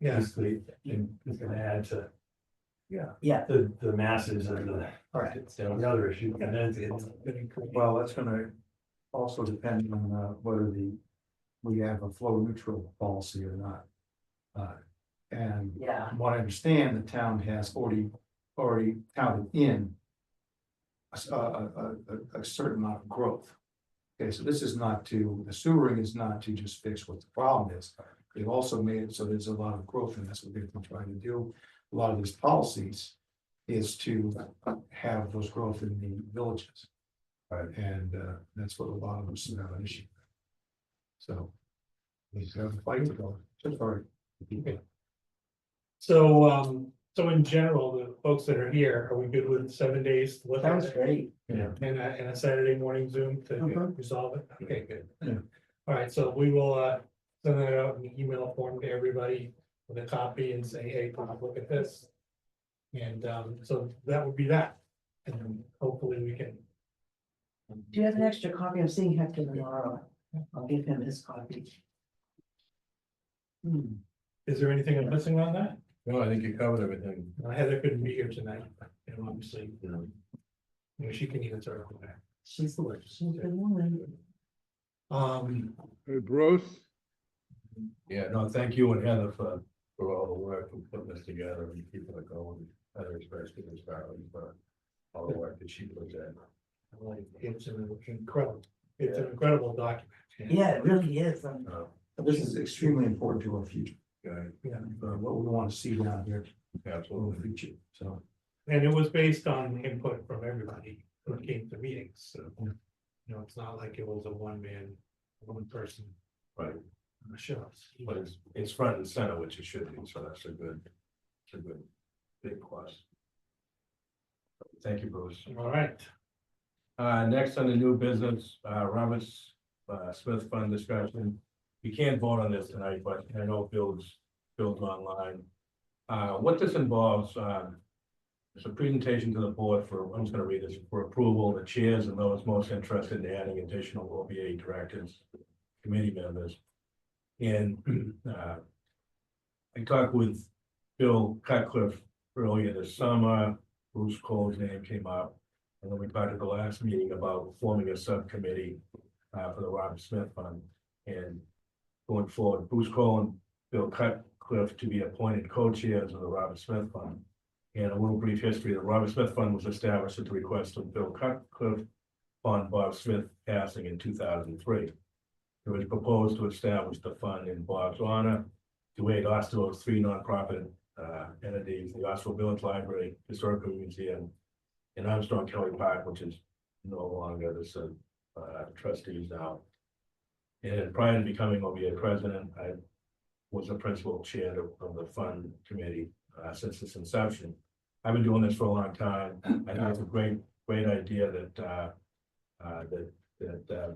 Yeah, basically, is gonna add to Yeah, the masses and correct. the other issue. And then Well, that's gonna also depend on whether we have a flow neutral policy or not. And Yeah, from what I understand, the town has already counted in a certain amount of growth. Okay, so this is not to, the sewering is not to just fix what the problem is. They've also made it so there's a lot of growth, and that's what they've been trying to do. A lot of these policies is to have those growth in the villages. Right, and that's what a lot of us have an issue. So. We have a fight to go, sorry. so in general, the folks that are here, are we good with 7 days? to look at sounds it? great. Yeah. And a Saturday morning Zoom to Mhm. resolve it? Okay, good. Yeah. All right, so we will send that out in the email form to everybody with a copy and say, hey, come look at this. And so that would be that. And then hopefully we can. Do you have an extra copy? I'm seeing Hector tomorrow. I'll give him his copy. Is there anything I'm missing on that? No, I think you covered everything. Heather couldn't be here tonight, but obviously, she can even sort of. She's the one, she's the woman. Hey, Bruce, Yeah, no, thank you and Heather for all the work and putting this together and keeping it going. Heather especially as far as for all the work that she puts in. It's an incredible document. Yeah, it really is. This is extremely important to our future, Yeah. what we want to see down here in the Absolutely. future, so. And it was based on input from everybody who came to meetings, so. It's not like it was a one person. Right. Show. But it's front and center, which it should be, so that's a good big plus. Thank you, Bruce. All right, Next on the new business, Roberts, Smith Fund discussion. You can't vote on this tonight, but I know Bill's online. What this involves, is a presentation to the board for, I'm just gonna read this, for approval, the chairs and those most interested in adding additional OBA directors, committee members. And, I talked with Bill Cutcliffe earlier this summer, Bruce Cole's name came up. And then we talked at the last meeting about forming a subcommittee for the Robert Smith Fund. And going forward, Bruce Cole and Bill Cutcliffe to be appointed co-chairs of the Robert Smith Fund. And a little brief history, the Robert Smith Fund was established at the request of Bill Cutcliffe upon Bob Smith passing in 2003. It was proposed to establish the fund in Bob's honor to aid Osterville's 3 nonprofit entities, the Osterville Village Library, Historical Museum, and Armstrong Kelly Park, which is no longer the trustees now. And prior to becoming OBA president, I was the principal chair of the fund committee since its inception. I've been doing this for a long time. I think it's a great idea that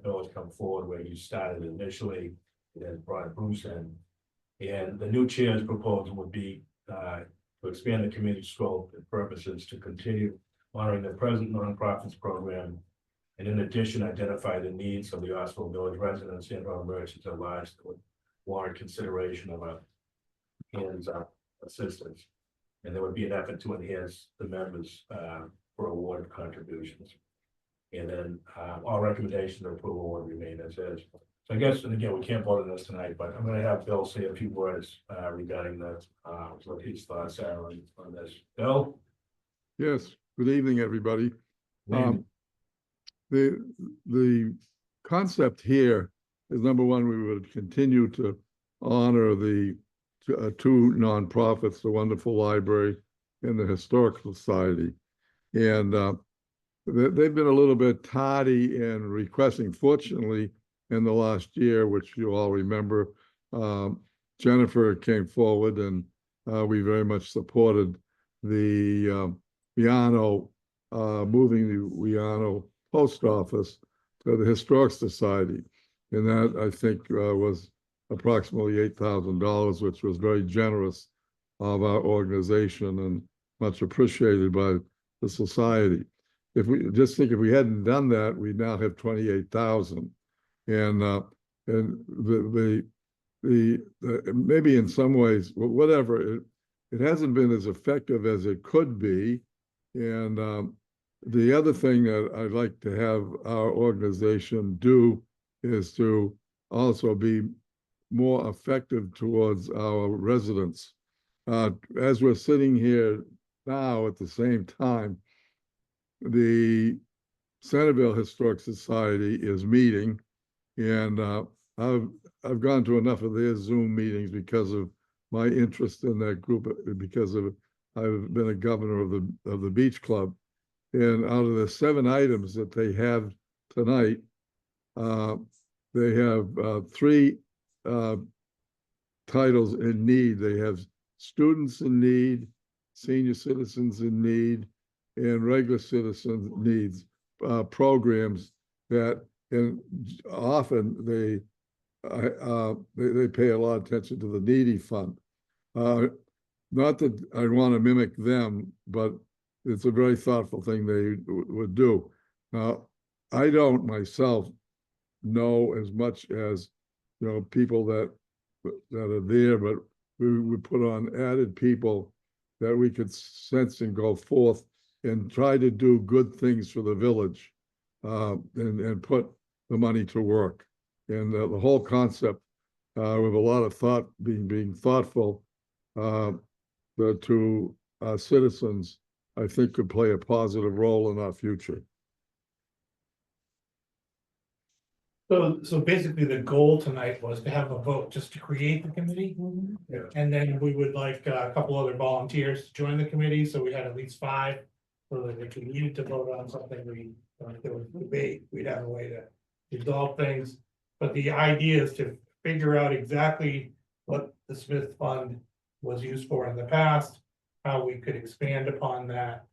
Bill has come forward where you started initially and brought Bruce in. And the new chair's proposal would be to expand the committee's scope and purposes to continue honoring the present nonprofits program. And in addition, identify the needs of the Osterville Village residents and our merchants at large that would warrant consideration of a hands-on assistance. And there would be an effort to enhance the members for award contributions. And then all recommendations or approval will remain as is. So I guess, and again, we can't vote on this tonight, but I'm gonna have Bill say a few words regarding that, what his thoughts are on this. Bill? yes, good evening, everybody. The concept here is, number one, we would continue to honor the 2 nonprofits, the Wonderful Library and the Historical Society. And they've been a little bit tardy in requesting. Fortunately, in the last year, which you all remember, Jennifer came forward and we very much supported the Wiano, moving the Wiano post office the Historic Society. And that, I think, was approximately $8,000, which was very generous of our organization and much appreciated by the society. If we just think if we hadn't done that, we'd now have 28,000. And the maybe in some ways, whatever, it hasn't been as effective as it could be. And the other thing that I'd like to have our organization do is to also be more effective towards our residents. As we're sitting here now at the same time, the Centerville Historic Society is meeting, and I've gone to enough of their Zoom meetings because of my interest in that group, because of I've been a governor of the beach club. And out of the 7 items that they have tonight, they have 3 titles in need. They have students in need, senior citizens in need, and regular citizen needs programs that, and often they pay a lot of attention to the needy fund. Not that I want to mimic them, but it's a very thoughtful thing they would do. Now, I don't myself know as much as, you know, people that are there, but we would put on added people that we could sense and go forth and try to do good things for the village, and put the money to work. And the whole concept, with a lot of thought, being thoughtful to citizens, I think could play a positive role in our future. So basically the goal tonight was to have a vote just to create the committee. Yeah. And then we would like a couple other volunteers to join the committee, so we had at least 5. So that if we needed to vote on something, if there was debate, we'd have a way to resolve things. But the idea is to figure out exactly what the Smith Fund was used for in the past, how we could expand upon that,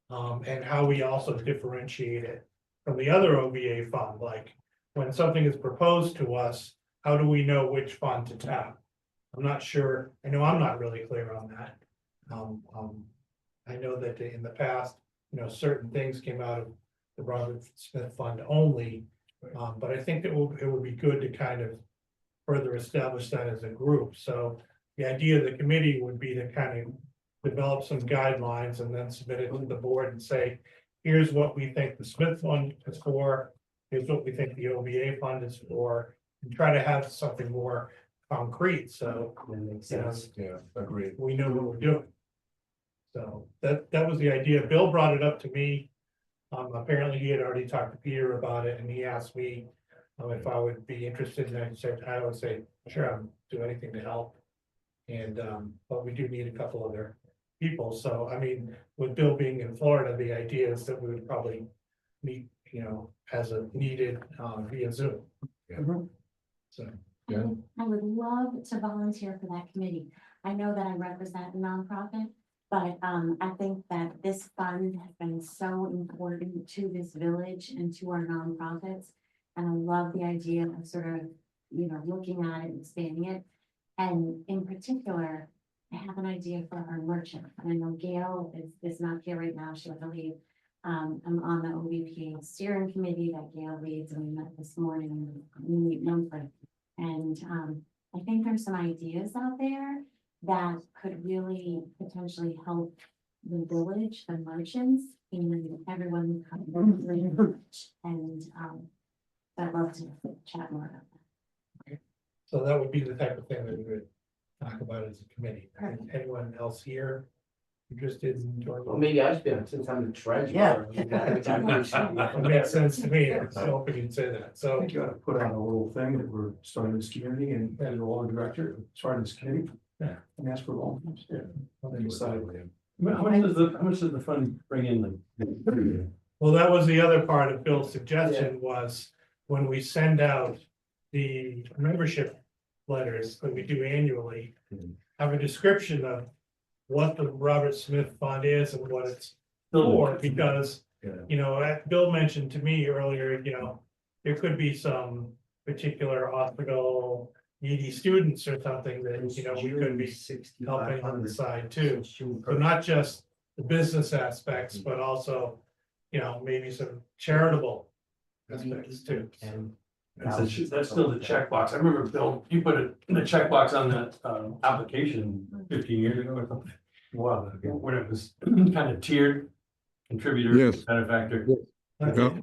and how we also differentiate it from the other OVA fund. Like when something is proposed to us, how do we know which fund to tap? I'm not sure. I know I'm not really clear on that. I know that in the past, you know, certain things came out of the Robert Smith Fund only, but I think it would be good to kind of further establish that as a group. So the idea of the committee would be to kind of develop some guidelines and then submit it to the board and say, here's what we think the Smith Fund is for, here's what we think the OVA fund is for, and try to have something more concrete, so That makes you know, sense. Yeah, agreed. we know what we're doing. So that was the idea. Bill brought it up to me. Apparently he had already talked to Peter about it, and he asked me if I would be interested, and I would say, sure, I'll do anything to help. And but we do need a couple other people. So I mean, with Bill being in Florida, the idea is that we would probably meet, you know, as a needed via Zoom. Yeah. So Yeah. I would love to volunteer for that committee. I know that I represent a nonprofit, but I think that this fund has been so important to this village and to our nonprofits. And I love the idea of sort of, you know, looking at it and expanding it. And in particular, I have an idea for our merchant. And I know Gail is not here right now, she had to leave. I'm on the OVPA steering committee that Gail leads, and we met this morning, we meet monthly. And I think there's some ideas out there that could really potentially help the village, the merchants, and everyone. And I'd love to chat more about that. So that would be the type of thing that we would talk about as a committee. Anyone else here interested in joining? Well, maybe I should be on, since I'm the treasurer. It makes sense to me. I was hoping you'd say that. I So think you ought to put on a little thing that we're starting this community and all the director, starting this committee. Yeah. And ask for volunteers. I think Then it's decide. How much does the fund bring in like? well, that was the other part of Bill's suggestion was when we send out the membership letters that we do annually, have a description of what the Robert Smith Fund is and what it's for, because, Yeah. you know, Bill mentioned to me earlier, you know, there could be some particular hospital needy students or something that, we could be helping on the side too. So not just the business aspects, but also, maybe some charitable aspects too. That's still the checkbox. I remember, Bill, you put it in the checkbox on that application 15 years ago or something. Wow, when it was kind of tiered, contributor, Yes. benefactor. Yeah,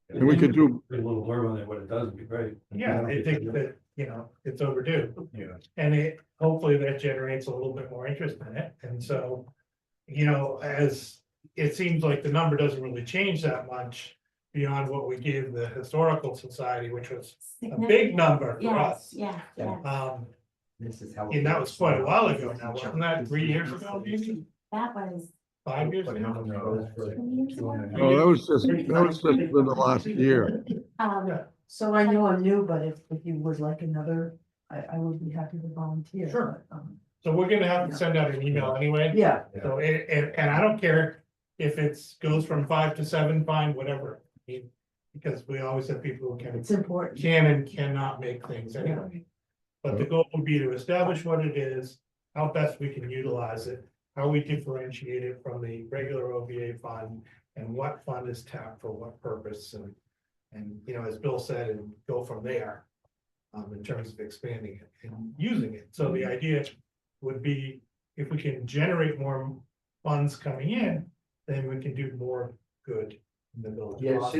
and we could do, A little blurb on it, what it does would be great. Yeah, I think that, it's overdue. Yeah. And hopefully that generates a little bit more interest in it, and so. As it seems like the number doesn't really change that much beyond what we gave the historical society, which was a big number for Yes, us. yeah, yeah. This is how. And that was quite a while ago now, wasn't that 3 years ago, maybe That was. 5 years ago? oh, that was just in the last year. Yeah. So I know I'm new, but if you would like another, I would be happy to volunteer. Sure. but, So we're gonna have to send out an email anyway. Yeah, So, and I don't care if goes from 5 to 7, fine, whatever. I mean, because we always have people who it's important. can and cannot make things anyway. But the goal would be to establish what it is, how best we can utilize it, how we differentiate it from the regular OVA fund, and what fund is tapped for what purpose, and, as Bill said, and go from there. In terms of expanding it and using it. So the idea would be, if we can generate more funds coming in, then we can do more good in the village. Yes,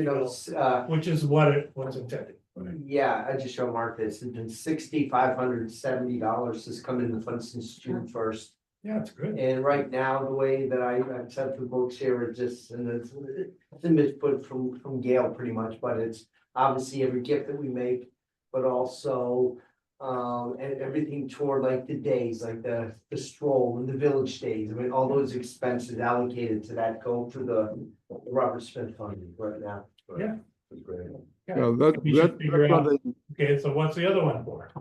Which is what it was intended. yeah, I just showed Mark this, and then $6,570 has come in the fund since June 1st. Yeah, it's good. And right now, the way that I've set the books here, it's just, and it's an input from Gail pretty much, but it's obviously every gift that we make, but also and everything toward like the days, like the stroll and the village days. I mean, all those expenses allocated to that go for the Robert Smith Fund right now. Yeah. That's great. Yeah, We should figure out, that's okay, so what's the other one for?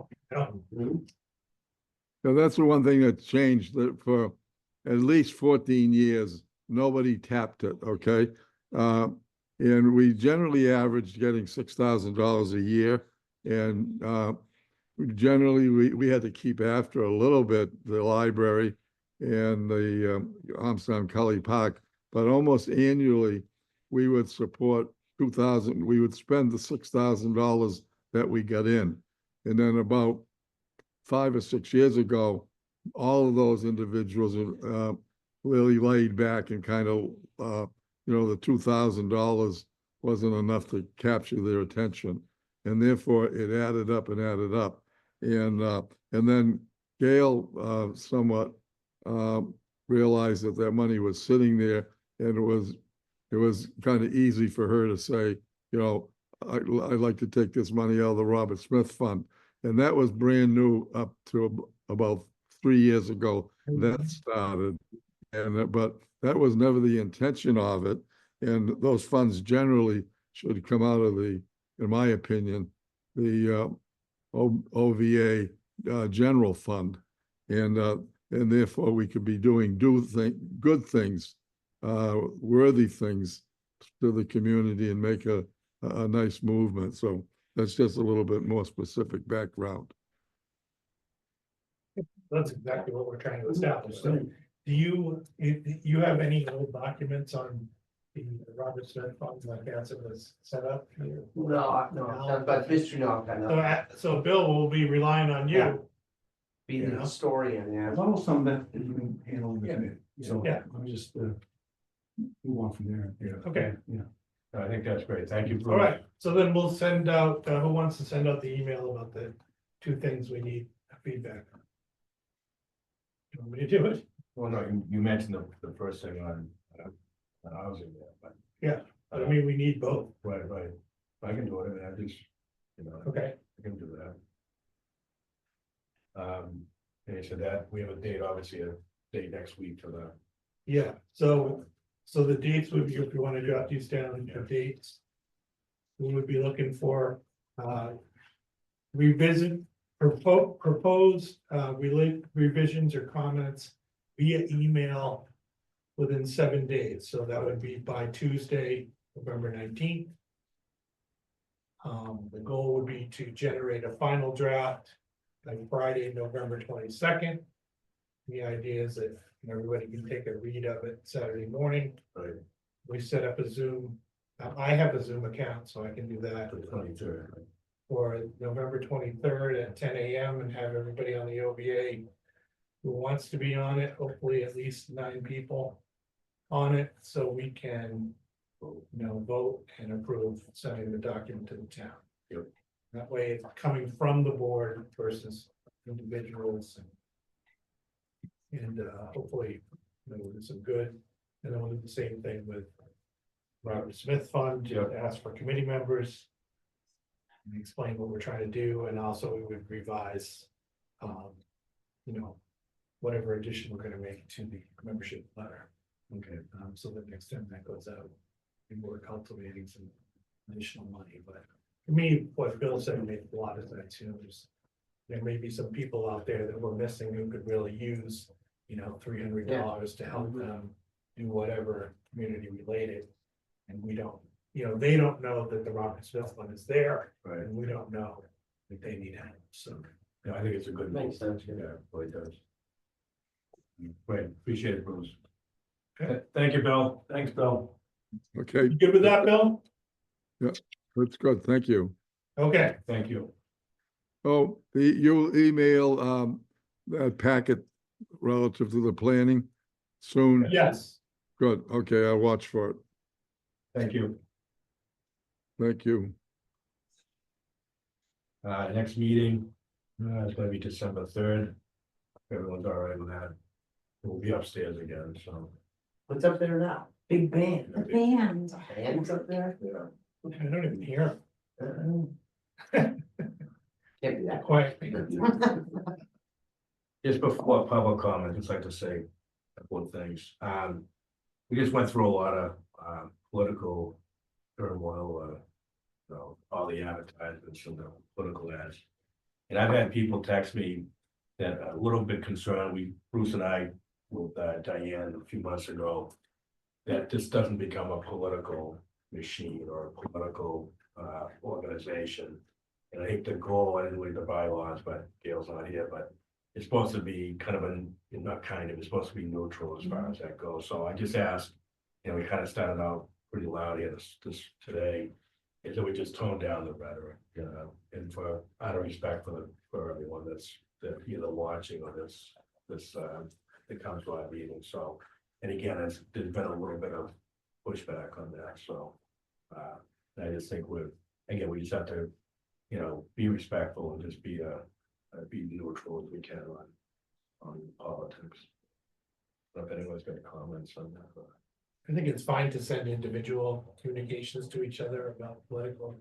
the one thing that changed that for at least 14 years, nobody tapped it, okay? And we generally averaged getting $6,000 a year. And generally, we had to keep after a little bit the library and the Armstrong Cully Park, but almost annually, we would support 2,000, we would spend the $6,000 that we got in. And then about 5 or 6 years ago, all of those individuals really laid back and kind of, the $2,000 wasn't enough to capture their attention. And therefore, it added up and added up. And then Gail somewhat realized that money was sitting there, and it was kind of easy for her to say, I'd like to take this money out of the Robert Smith Fund. And that was brand new up to about 3 years ago that started. And but that was never the intention of it. And those funds generally should come out of in my opinion, the OVA general fund. And therefore we could be doing good things, worthy things to the community and make a nice movement. So that's just a little bit more specific background. That's exactly what we're trying to establish. So do you have any old documents on the Robert Smith Fund, like as it was set up here? No, but Mr. No, kind of So Bill will be relying on you. be the historian, yeah. There's almost some that you can handle with me, so Yeah. I'm just move on from there. Yeah. Okay, I think that's great. Thank you. all right. So then we'll send out, who wants to send out the email about the 2 things we need feedback on? You want me to do it? Well, no, you mentioned the first thing on housing there, but. I mean, we need both. Right. I can do it, and I just, Okay, I can do that. And so that, we have a date, obviously, a date next week for the. yeah. So the dates would be, if you want to jot these down, the dates. We would be looking for, proposed revisions or comments via email within 7 days. So that would be by Tuesday, November 19th. The goal would be to generate a final draft on Friday, November 22nd. The idea is that everybody can take a read of it Saturday morning. Right. We set up a Zoom. I have a Zoom account, so I can do that The 23rd. for November 23rd at 10 a.m. and have everybody on the OBA who wants to be on it, hopefully at least 9 people on it, so we can, vote and approve sending the document to the town. Yep. That way it's coming from the board versus individuals and hopefully, we'll do some good. And then we'll do the same thing with Robert Smith Fund, just ask for committee members. And explain what we're trying to do, and also we would revise, whatever addition we're gonna make to the membership letter. Okay. So that next time that goes out, we're cultivating some additional money, but to me, what Bill said made a lot of sense, there may be some people out there that we're missing who could really use, $300 to help them do whatever community related. And we don't, they don't know that the Robert Smith Fund is there, Right. and we don't know that they need help, so. Yeah, I think it's a good. Makes sense, yeah. Yeah, it really does. Great, appreciate it, Bruce. Okay. Thank you, Bill. Thanks, Bill. Okay, You good with that, Bill? that's good, thank you. Okay, Thank you. Oh, you'll email, that packet relative to the planning soon? yes, Good, okay, I'll watch for it. Thank you. Thank you. Next meeting, is gonna be December 3rd. Everyone's all right with that. We'll be upstairs again, so. What's up there now? Big band. The band. Hands up there? I don't even hear Can't be that. quiet. Just before public comment, I'd just like to say a couple of things. We just went through a lot of political turmoil, all the advertisements and the political ads. And I've had people text me that are a little bit concerned. Bruce and I, with Diane a few months ago, that this doesn't become a political machine or a political organization. And I think the goal, I didn't read the bylaws, but Gail's not here, but it's supposed to be kind of it's supposed to be neutral as far as that goes. So I just asked, we kind of started out pretty loud here this today, is that we just tone down the rhetoric, and out of respect for everyone that's either watching or that comes to our meeting. So, and again, there's been a little bit of pushback on that. So I just think we just have to, be respectful and just be neutral as we can on politics. I don't know if anyone's got comments on that, but. I think it's fine to send individual communications to each other about political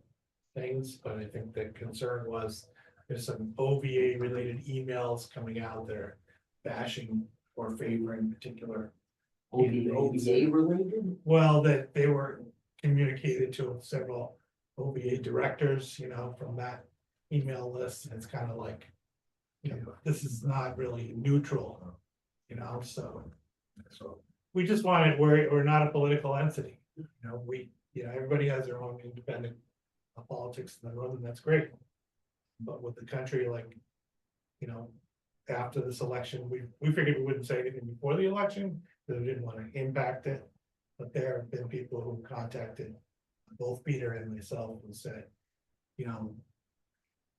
things, but I think the concern was there's some OVA related emails coming out that are bashing or favoring particular. candidates. OBA related? Well, that they were communicated to several OVA directors, from that email list, and it's kind of like, this is not really neutral, so we just want it, we're not a political entity, everybody has their own independent politics in the room, and that's great. But with the country, after this election, we figured we wouldn't say anything before the election, because we didn't want to impact it. But there have been people who contacted both Peter and myself and said,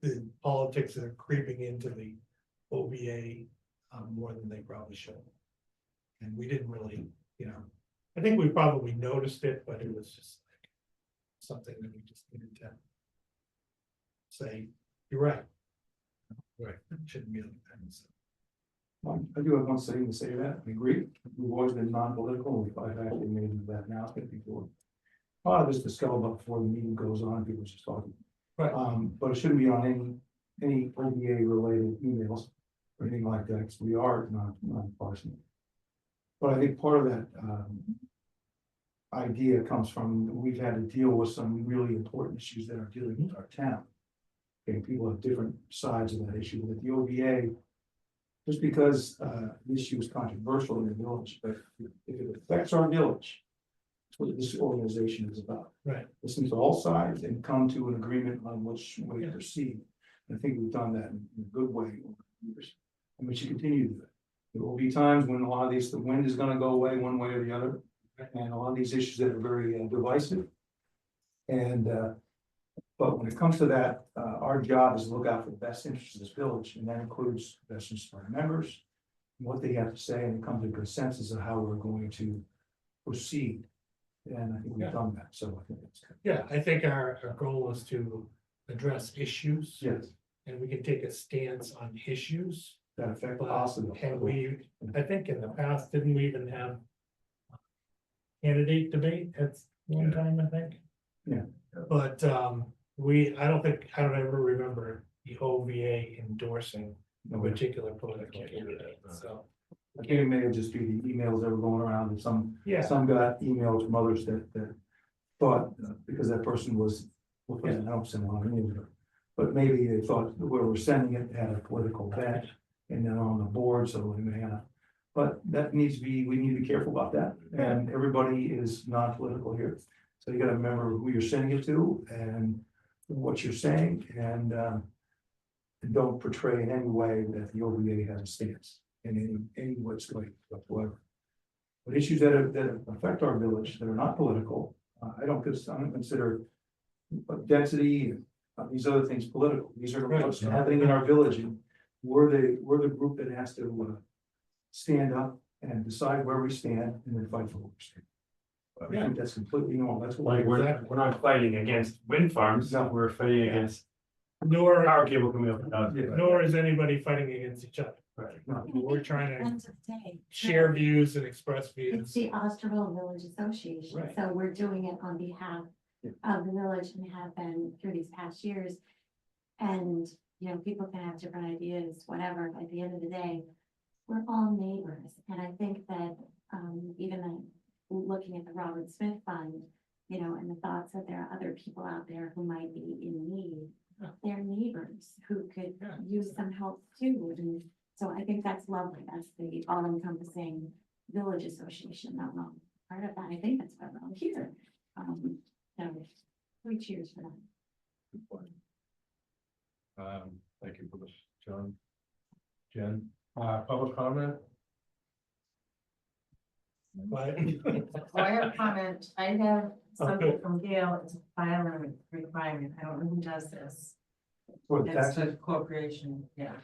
the politics are creeping into the OVA more than they probably should. And we didn't really, I think we probably noticed it, but it was just like something that we just needed to say, you're right. Right, shouldn't be like that. So. I do have one thing to say to that. I agree. We've always been non-political. I've actually made that announcement before. A lot of this discussed about before the meeting goes on, people just talking. Right. But it shouldn't be on any OBA related emails or anything like that, because we are non-partisan. But I think part of that idea comes from, we've had to deal with some really important issues that are dealing with our town. Okay, people have different sides of that issue. With the OBA, just because the issue is controversial in the village, but if it affects our village, That's what this organization is about. Right. Listen to all sides and come to an agreement on which way to Yeah. proceed. I think we've done that in a good way over the years, and we should continue to do that. There will be times when a lot of these, the wind is gonna go away one way or the other, and a lot of these issues that are very divisive. And, but when it comes to that, our job is to look out for the best interests of this village, and that includes the best interests of our members, what they have to say, and come to a consensus of how we're going to proceed. And I think we've Yeah. done that, so I think that's good. Yeah, I think our goal is to address issues. Yes, And we can take a stance on issues. that affect But, possible. and we, I think in the past, didn't we even have candidate debate at one time, I think? Yeah. But, I don't ever remember the OVA endorsing a particular political candidate, so, I think it may have just be the emails that were going around, and yeah. some got emails from others that thought, because that person was, well, I don't send one either. But maybe they thought where we're sending it had a political bent, and they're on the board, so we may have. But that needs to be, we need to be careful about that, and everybody is not political here. So you gotta remember who you're sending it to and what you're saying, and don't portray in any way that the OVA has a stance in any which way whatsoever. But issues that affect our village that are not political, I don't consider density, these other things political. These are what's happening in our village, and we're the group that has to stand up and decide where we stand and then fight for what we stand. I think that's completely normal. That's what Like, we're not fighting against wind farms, No. we're fighting against Nor, power cable coming up. Yeah. nor is anybody fighting against each other. Right. No. We're trying to End of the day. share views and express It's views. the Osterville Village Association, Right. so we're doing it on behalf Yeah. of the village and have been through these past years. And, you know, people can have different ideas, whatever, at the end of the day, we're all neighbors, and I think that, even looking at the Robert Smith Fund, you know, and the thoughts that there are other people out there who might be in need, Yeah. they're neighbors who could Yeah. use some help too, and so I think that's lovely, that's the all-encompassing village association, not wrong. Part of that, I think that's why we're all here. So, 3 cheers for that. Thank you for this, John. Jen, public comment? But I have a comment. I have Okay. something from Gail. It's a filing requirement. I don't know who does this. For the It's taxes, a corporation, yeah.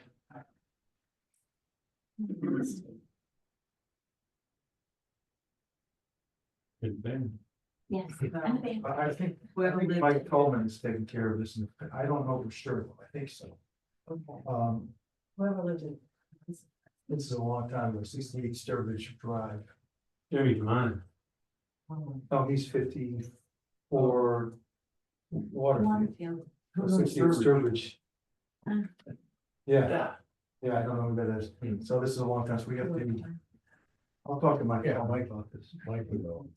Good thing. Yes. Um, Okay. I think Whoever lived Mike it. Coleman is taking care of this, and I don't know for sure, but I think so. Okay. Whoever lived it. This is a long time ago, 68 Sturbridge Drive. Jerry, come on. Oh, he's 54 Waterfield. Waterfield. 68 Sturbridge. Ah. Yeah, I don't know who that is. So this is a long time, so we have to, I'll talk to Mike. Yeah, Mike about this, Mike would know.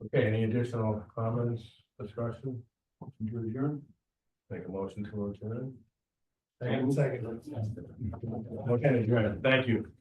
Okay, any additional comments, discussion? To adjourn. Make a motion to adjourn. second. Okay, adjourn. Thank you.